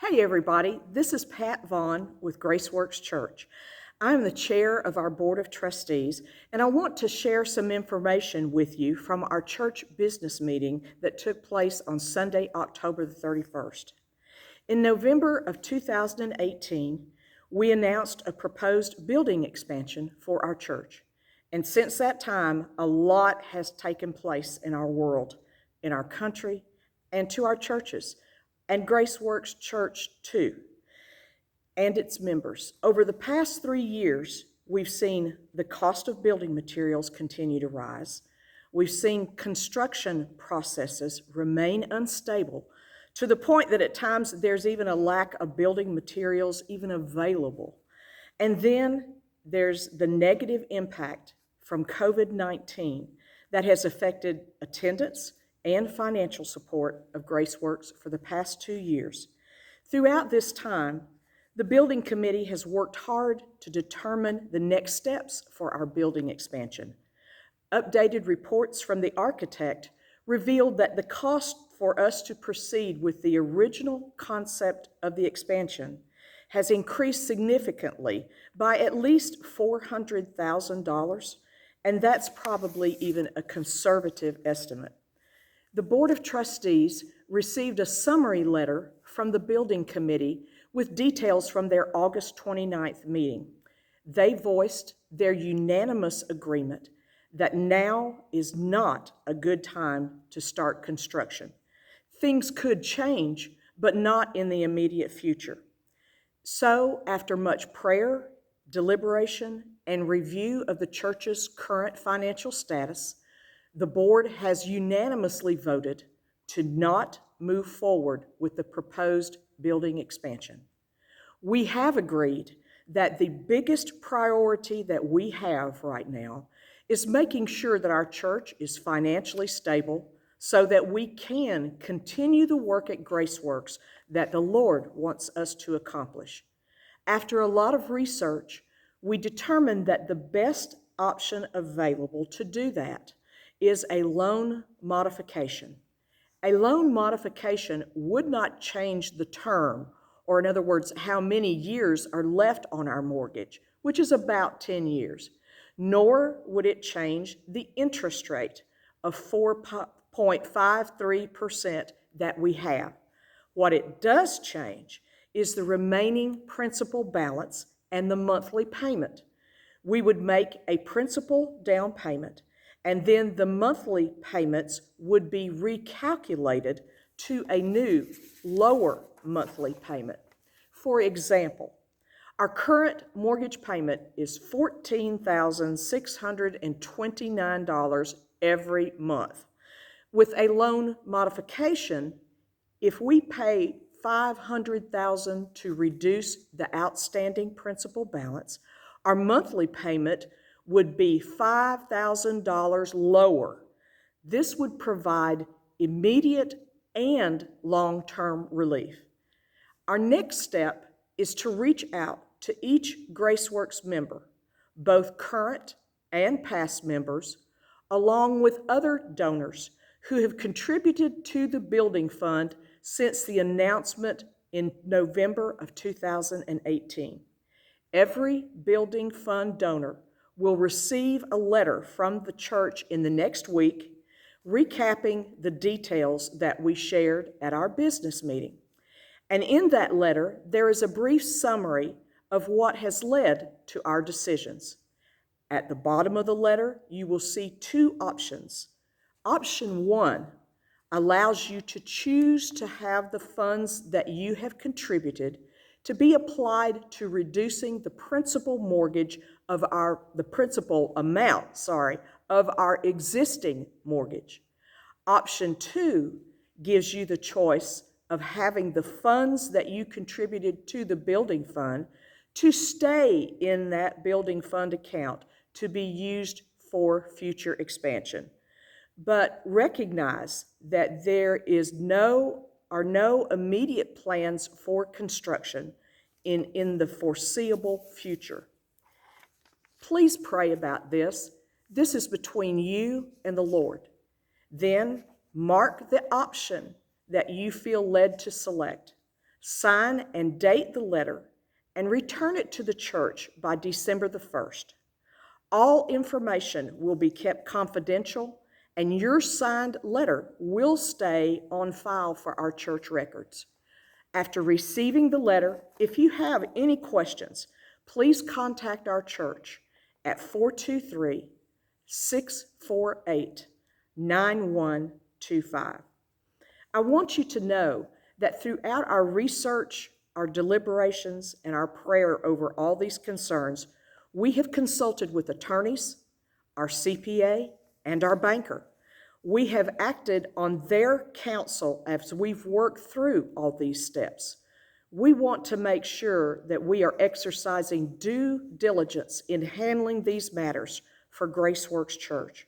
Hey everybody, this is Pat Vaughn with GraceWorks Church. I'm the chair of our Board of Trustees, and I want to share some information with you from our church business meeting that took place on Sunday, October the 31st. In November of 2018, we announced a proposed building expansion for our church. And since that time, a lot has taken place in our world, in our country, and to our churches, and GraceWorks Church too, and its members. Over the past 3 years, we've seen the cost of building materials continue to rise. We've seen construction processes remain unstable to the point that at times there's even a lack of building materials even available. And then there's the negative impact from COVID-19 that has affected attendance and financial support of GraceWorks for the past 2 years. Throughout this time, the building committee has worked hard to determine the next steps for our building expansion. Updated reports from the architect revealed that the cost for us to proceed with the original concept of the expansion has increased significantly by at least $400,000, and that's probably even a conservative estimate. The Board of Trustees received a summary letter from the building committee with details from their August 29th meeting. They voiced their unanimous agreement that now is not a good time to start construction. Things could change, but not in the immediate future. So, after much prayer, deliberation, and review of the church's current financial status, the board has unanimously voted to not move forward with the proposed building expansion. We have agreed that the biggest priority that we have right now is making sure that our church is financially stable so that we can continue the work at GraceWorks that the Lord wants us to accomplish. After a lot of research, we determined that the best option available to do that is a loan modification. A loan modification would not change the term, or in other words, how many years are left on our mortgage, which is about 10 years, nor would it change the interest rate of 4.53% that we have. What it does change is the remaining principal balance and the monthly payment. We would make a principal down payment, and then the monthly payments would be recalculated to a new, lower monthly payment. For example, our current mortgage payment is $14,629 every month. With a loan modification, if we pay $500,000 to reduce the outstanding principal balance, our monthly payment would be $5,000 lower. This would provide immediate and long-term relief. Our next step is to reach out to each GraceWorks member, both current and past members, along with other donors who have contributed to the building fund since the announcement in November of 2018. Every building fund donor will receive a letter from the church in the next week recapping the details that we shared at our business meeting. And in that letter, there is a brief summary of what has led to our decisions. At the bottom of the letter, you will see 2 options. Option 1 allows you to choose to have the funds that you have contributed to be applied to reducing the principal mortgage of the principal amount of our existing mortgage. Option 2 gives you the choice of having the funds that you contributed to the building fund to stay in that building fund account to be used for future expansion. But recognize that there are no immediate plans for construction in the foreseeable future. Please pray about this. This is between you and the Lord. Then mark the option that you feel led to select. Sign and date the letter and return it to the church by December the 1st. All information will be kept confidential, and your signed letter will stay on file for our church records. After receiving the letter, if you have any questions, please contact our church at 423-648-9125. I want you to know that throughout our research, our deliberations, and our prayer over all these concerns, we have consulted with attorneys, our CPA, and our banker. We have acted on their counsel as we've worked through all these steps. We want to make sure that we are exercising due diligence in handling these matters for Graceworks Church.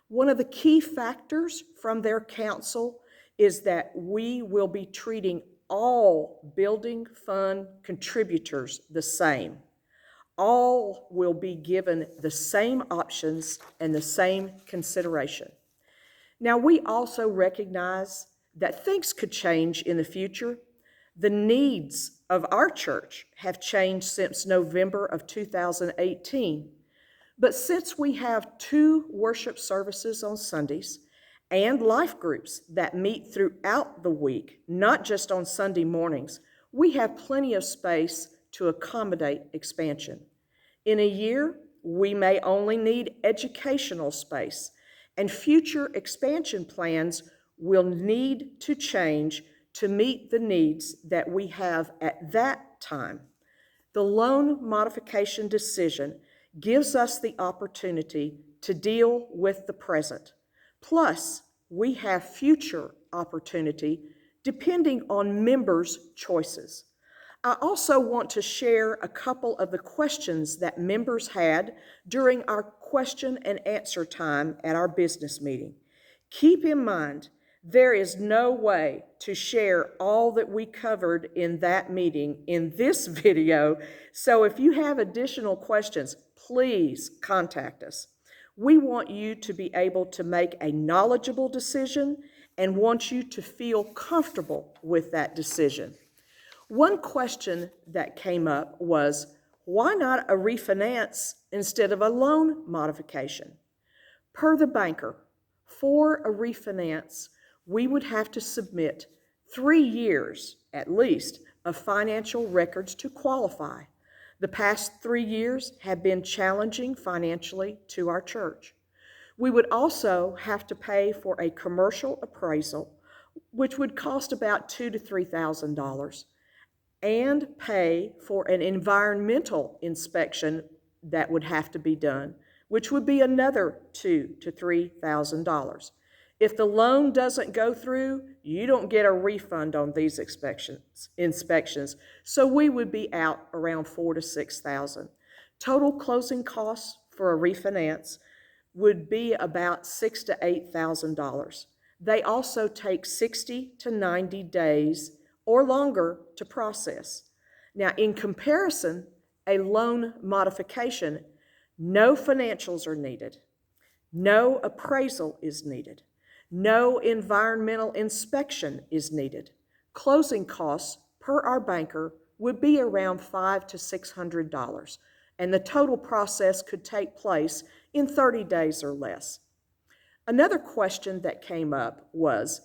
One of the key factors from their counsel is that we will be treating all building fund contributors the same. All will be given the same options and the same consideration. Now, we also recognize that things could change in the future. The needs of our church have changed since November of 2018. But since we have 2 worship services on Sundays and life groups that meet throughout the week, not just on Sunday mornings, we have plenty of space to accommodate expansion. In a year, we may only need educational space, and future expansion plans will need to change to meet the needs that we have at that time. The loan modification decision gives us the opportunity to deal with the present. Plus, we have future opportunity depending on members' choices. I also want to share a couple of the questions that members had during our question and answer time at our business meeting. Keep in mind, there is no way to share all that we covered in that meeting in this video, so if you have additional questions, please contact us. We want you to be able to make a knowledgeable decision and want you to feel comfortable with that decision. One question that came up was, why not a refinance instead of a loan modification? Per the banker, for a refinance, we would have to submit 3 years, at least, of financial records to qualify. The past 3 years have been challenging financially to our church. We would also have to pay for a commercial appraisal, which would cost about $2,000 to $3,000, and pay for an environmental inspection that would have to be done, which would be another $2,000 to $3,000. If the loan doesn't go through, you don't get a refund on these inspections, so we would be out around $4,000 to $6,000. Total closing costs for a refinance would be about $6,000 to $8,000. They also take 60 to 90 days or longer to process. Now, in comparison, a loan modification, no financials are needed, no appraisal is needed, no environmental inspection is needed. Closing costs per our banker would be around $500 to $600, and the total process could take place in 30 days or less. Another question that came up was,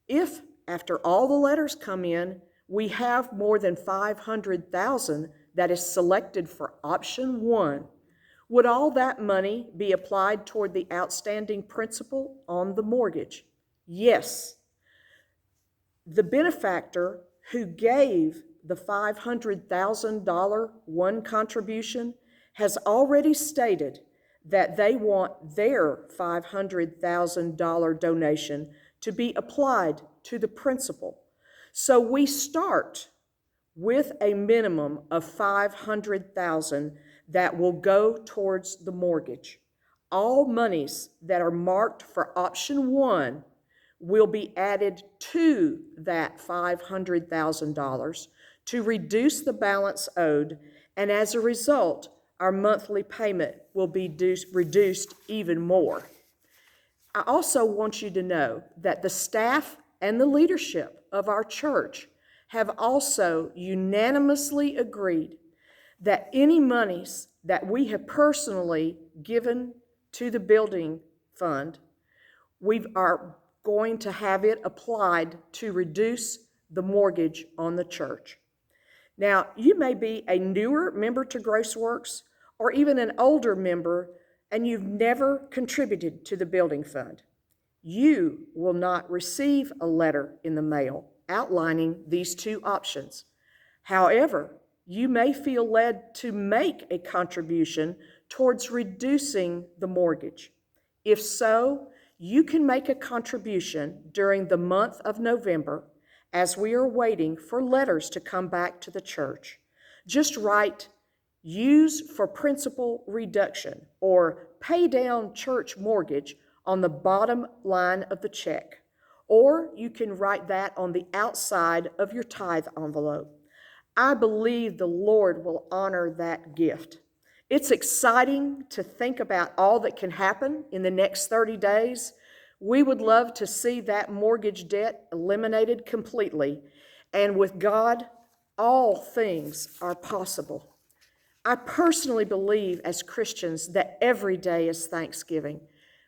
if after all the letters come in, we have more than $500,000 that is selected for option 1, would all that money be applied toward the outstanding principal on the mortgage? Yes. The benefactor who gave the $500,000 one contribution has already stated that they want their $500,000 donation to be applied to the principal. So we start with a minimum of $500,000 that will go towards the mortgage. All monies that are marked for option 1 will be added to that $500,000 to reduce the balance owed, and as a result, our monthly payment will be reduced even more. I also want you to know that the staff and the leadership of our church have also unanimously agreed that any monies that we have personally given to the building fund, we are going to have it applied to reduce the mortgage on the church. Now, you may be a newer member to GraceWorks or even an older member and you've never contributed to the building fund. You will not receive a letter in the mail outlining these two options. However, you may feel led to make a contribution towards reducing the mortgage. If so, you can make a contribution during the month of November as we are waiting for letters to come back to the church. Just write "Use for principal reduction" or "Pay down church mortgage" on the bottom line of the check, or you can write that on the outside of your tithe envelope. I believe the Lord will honor that gift. It's exciting to think about all that can happen in the next 30 days. We would love to see that mortgage debt eliminated completely, and with God, all things are possible. I personally believe as Christians that every day is Thanksgiving.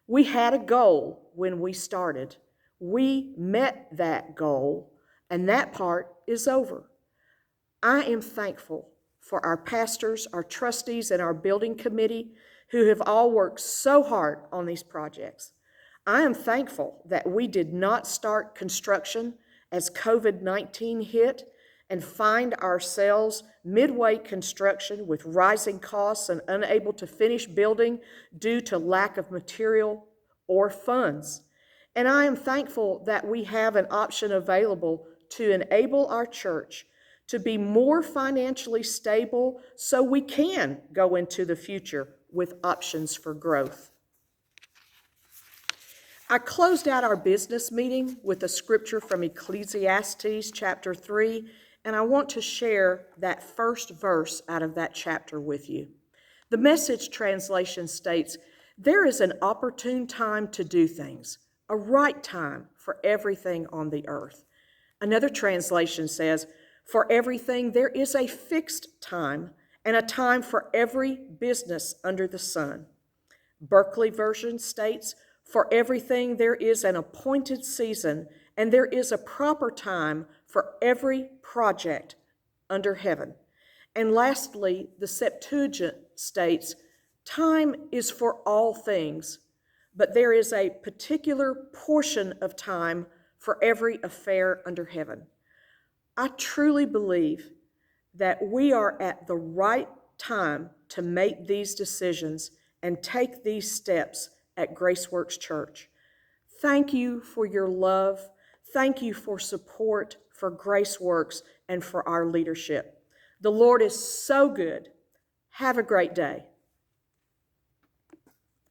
We had a goal when we started. We met that goal, and that part is over. I am thankful for our pastors, our trustees, and our building committee who have all worked so hard on these projects. I am thankful that we did not start construction as COVID-19 hit and find ourselves midway construction with rising costs and unable to finish building due to lack of material or funds. And I am thankful that we have an option available to enable our church to be more financially stable so we can go into the future with options for growth. I closed out our business meeting with a scripture from Ecclesiastes chapter 3, and I want to share that first verse out of that chapter with you. The Message translation states, "There is an opportune time to do things, a right time for everything on the earth." Another translation says, "For everything there is a fixed time, and a time for every business under the sun." Berkeley version states, "For everything there is an appointed season, and there is a proper time for every project under heaven." And lastly, the Septuagint states, "Time is for all things, but there is a particular portion of time for every affair under heaven." I truly believe that we are at the right time to make these decisions and take these steps at GraceWorks Church. Thank you for your love. Thank you for support for GraceWorks and for our leadership. The Lord is so good. Have a great day.